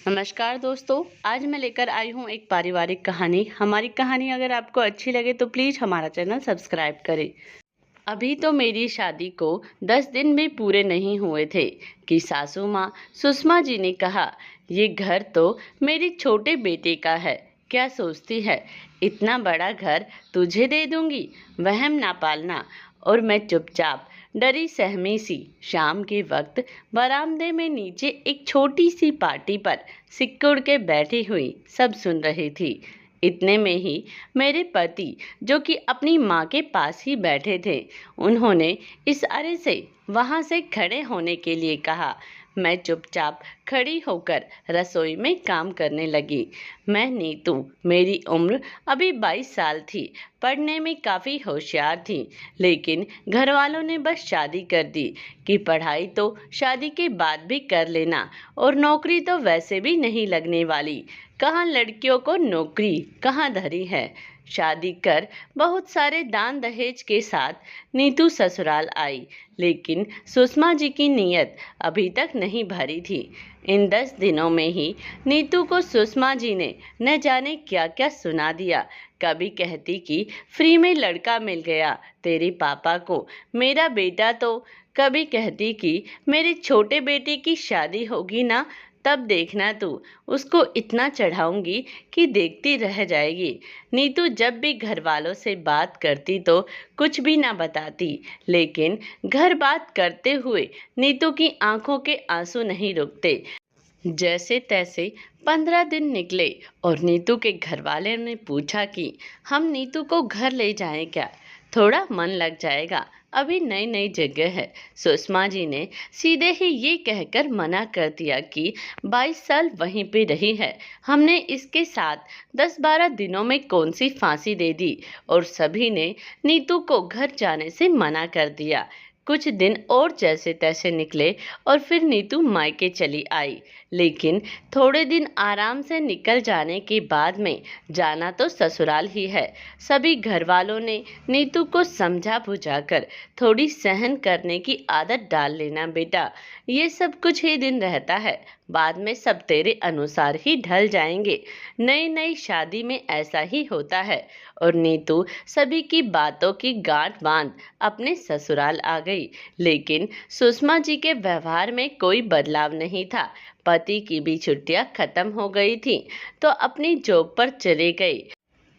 नमस्कार दोस्तों, आज मैं लेकर आई हूँ एक पारिवारिक कहानी। हमारी कहानी अगर आपको अच्छी लगे तो प्लीज़ हमारा चैनल सब्सक्राइब करें। अभी तो मेरी शादी को 10 दिन भी पूरे नहीं हुए थे कि सासू माँ सुषमा जी ने कहा, ये घर तो मेरे छोटे बेटे का है। क्या सोचती है, इतना बड़ा घर तुझे दे दूंगी, वहम ना पालना। और मैं चुपचाप डरी सहमी सी शाम के वक्त बरामदे में नीचे एक छोटी सी पार्टी पर सिकुड़ के बैठी हुई सब सुन रही थी। इतने में ही मेरे पति, जो कि अपनी माँ के पास ही बैठे थे, उन्होंने इशारे से वहाँ से खड़े होने के लिए कहा। मैं चुपचाप खड़ी होकर रसोई में काम करने लगी। मैं नीतू, मेरी उम्र अभी 22 साल थी, पढ़ने में काफ़ी होशियार थी, लेकिन घर वालों ने बस शादी कर दी कि पढ़ाई तो शादी के बाद भी कर लेना और नौकरी तो वैसे भी नहीं लगने वाली। कहाँ लड़कियों को नौकरी, कहाँ धरी है। शादी कर बहुत सारे दान दहेज के साथ नीतू ससुराल आई, लेकिन सुषमा जी की नीयत अभी तक नहीं भरी थी। इन 10 दिनों में ही नीतू को सुषमा जी ने न जाने क्या क्या सुना दिया। कभी कहती कि फ्री में लड़का मिल गया तेरे पापा को, मेरा बेटा तो। कभी कहती कि मेरे छोटे बेटे की शादी होगी ना, तब देखना तू, उसको इतना चढ़ाऊंगी कि देखती रह जाएगी। नीतू जब भी घर वालों से बात करती तो कुछ भी ना बताती, लेकिन घर बात करते हुए नीतू की आंखों के आंसू नहीं रुकते। जैसे तैसे 15 दिन निकले और नीतू के घर वाले ने पूछा कि हम नीतू को घर ले जाएं क्या, थोड़ा मन लग जाएगा, अभी नई नई जगह है। सुषमा जी ने सीधे ही ये कहकर मना कर दिया कि 22 साल वहीं पे रही है, हमने इसके साथ 10-12 दिनों में कौन सी फांसी दे दी। और सभी ने नीतू को घर जाने से मना कर दिया। कुछ दिन और जैसे तैसे निकले और फिर नीतू मायके चली आई, लेकिन थोड़े दिन आराम से निकल जाने के बाद में जाना तो ससुराल ही है। सभी घर वालों ने नीतू को समझा बुझाकर थोड़ी सहन करने की आदत डाल लेना बेटा, ये सब कुछ ही दिन रहता है, बाद में सब तेरे अनुसार ही ढल जाएंगे। नई नई शादी में ऐसा ही होता है। और नीतू सभी की बातों की गांठ बांध अपने ससुराल आ गई, लेकिन सुषमा जी के व्यवहार में कोई बदलाव नहीं था। पति की भी छुट्टियां खत्म हो गई थी तो अपनी जॉब पर चले गए।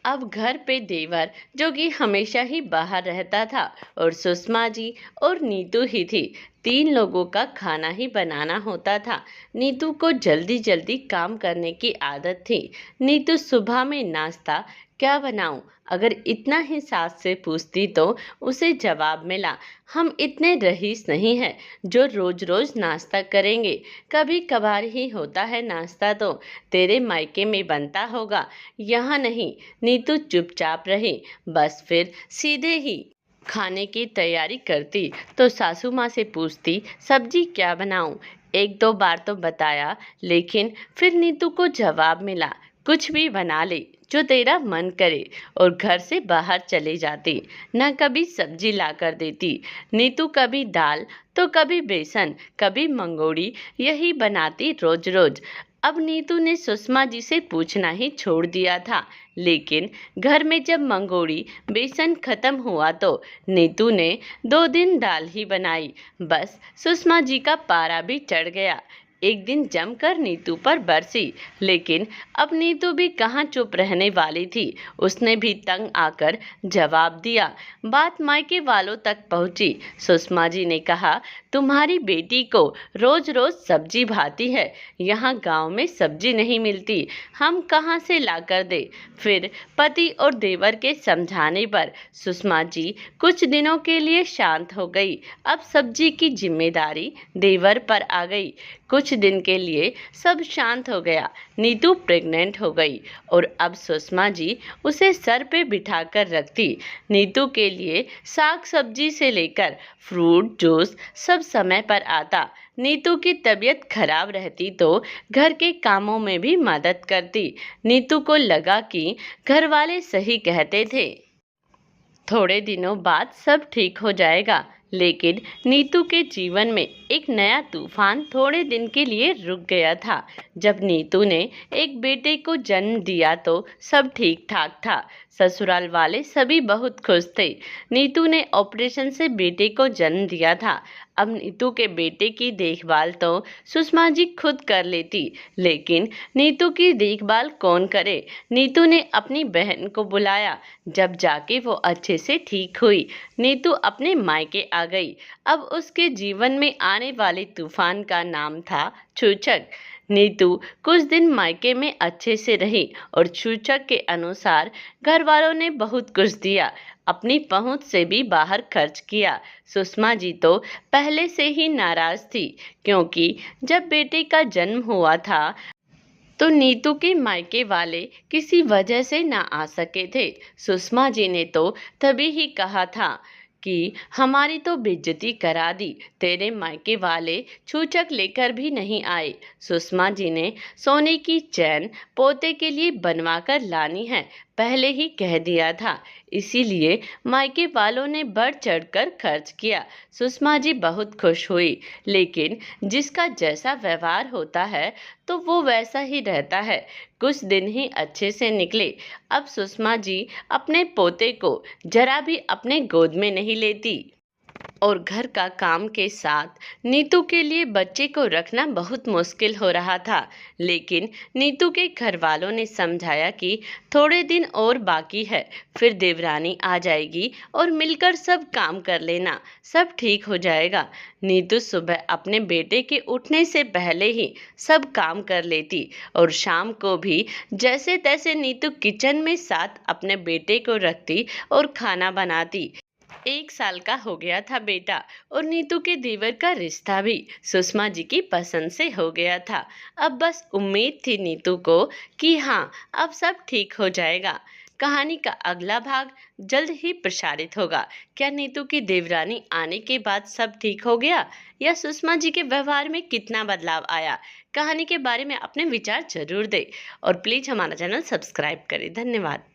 अब घर पे देवर, जो कि हमेशा ही बाहर रहता था, और सुषमा जी और नीतू ही थी। 3 लोगों का खाना ही बनाना होता था। नीतू को जल्दी जल्दी काम करने की आदत थी। नीतू सुबह में नाश्ता क्या बनाऊं, अगर इतना ही सास से पूछती तो उसे जवाब मिला, हम इतने रईस नहीं हैं जो रोज रोज नाश्ता करेंगे, कभी कभार ही होता है नाश्ता, तो तेरे मायके में बनता होगा, यहाँ नहीं। नीतू चुपचाप रही। बस फिर सीधे ही खाने की तैयारी करती तो सासू माँ से पूछती, सब्जी क्या बनाऊं। 1-2 बार तो बताया, लेकिन फिर नीतू को जवाब मिला, कुछ भी बना ले जो तेरा मन करे, और घर से बाहर चली जाती। न कभी सब्जी ला कर देती। नीतू कभी दाल तो कभी बेसन, कभी मंगोड़ी, यही बनाती रोज रोज। अब नीतू ने सुषमा जी से पूछना ही छोड़ दिया था, लेकिन घर में जब मंगोड़ी बेसन खत्म हुआ तो नीतू ने 2 दिन दाल ही बनाई। बस सुषमा जी का पारा भी चढ़ गया। एक दिन जमकर नीतू पर बरसी, लेकिन अब नीतू भी कहाँ चुप रहने वाली थी, उसने भी तंग आकर जवाब दिया। बात मायके वालों तक पहुंची। सुषमा जी ने कहा, तुम्हारी बेटी को रोज रोज सब्जी भाती है, यहाँ गांव में सब्जी नहीं मिलती, हम कहाँ से ला कर दे। फिर पति और देवर के समझाने पर सुषमा जी कुछ दिनों के लिए शांत हो गई। अब सब्जी की जिम्मेदारी देवर पर आ गई। कुछ दिन के लिए सब शांत हो गया। नीतू प्रेग्नेंट हो गई और अब सुषमा जी उसे सर पे बिठाकर रखती। नीतू के लिए साग सब्जी से लेकर फ्रूट जूस सब समय पर आता। नीतू की तबीयत खराब रहती तो घर के कामों में भी मदद करती। नीतू को लगा कि घर वाले सही कहते थे, थोड़े दिनों बाद सब ठीक हो जाएगा, लेकिन नीतू के जीवन में एक नया तूफान थोड़े दिन के लिए रुक गया था। जब नीतू ने एक बेटे को जन्म दिया तो सब ठीक ठाक था। ससुराल वाले सभी बहुत खुश थे। नीतू ने ऑपरेशन से बेटे को जन्म दिया था। अब नीतू के बेटे की देखभाल तो सुषमा जी खुद कर लेती, लेकिन नीतू की देखभाल कौन करे? नीतू ने अपनी बहन को बुलाया। जब जाके वो अच्छे से ठीक हुई, नीतू अपने मायके आ गई। अब उसके जीवन में आने वाले तूफान का नाम था छूछक। नीतू कुछ दिन मायके में अच्छे से रही और छूछक के अनुसार घर वालों ने बहुत कुछ दिया, अपनी पहुंच से भी बाहर खर्च किया। सुषमा जी तो पहले से ही नाराज थी, क्योंकि जब बेटे का जन्म हुआ था तो नीतू के मायके वाले किसी वजह से ना आ सके थे। सुषमा जी ने तो तभी ही कहा था कि हमारी तो बेइज्जती करा दी, तेरे मायके वाले छूछक लेकर भी नहीं आए। सुषमा जी ने सोने की चैन पोते के लिए बनवा कर लानी है, पहले ही कह दिया था, इसीलिए मायके वालों ने बढ़ चढ़कर खर्च किया। सुषमा जी बहुत खुश हुई, लेकिन जिसका जैसा व्यवहार होता है तो वो वैसा ही रहता है। कुछ दिन ही अच्छे से निकले। अब सुषमा जी अपने पोते को जरा भी अपने गोद में नहीं लेती और घर का काम के साथ नीतू के लिए बच्चे को रखना बहुत मुश्किल हो रहा था। लेकिन नीतू के घर वालों ने समझाया कि थोड़े दिन और बाकी है, फिर देवरानी आ जाएगी और मिलकर सब काम कर लेना, सब ठीक हो जाएगा। नीतू सुबह अपने बेटे के उठने से पहले ही सब काम कर लेती और शाम को भी जैसे तैसे नीतू किचन में साथ अपने बेटे को रखती और खाना बनाती। 1 साल का हो गया था बेटा और नीतू के देवर का रिश्ता भी सुषमा जी की पसंद से हो गया था। अब बस उम्मीद थी नीतू को कि हाँ, अब सब ठीक हो जाएगा। कहानी का अगला भाग जल्द ही प्रसारित होगा। क्या नीतू की देवरानी आने के बाद सब ठीक हो गया या सुषमा जी के व्यवहार में कितना बदलाव आया? कहानी के बारे में अपने विचार जरूर दें और प्लीज़ हमारा चैनल सब्सक्राइब करें। धन्यवाद।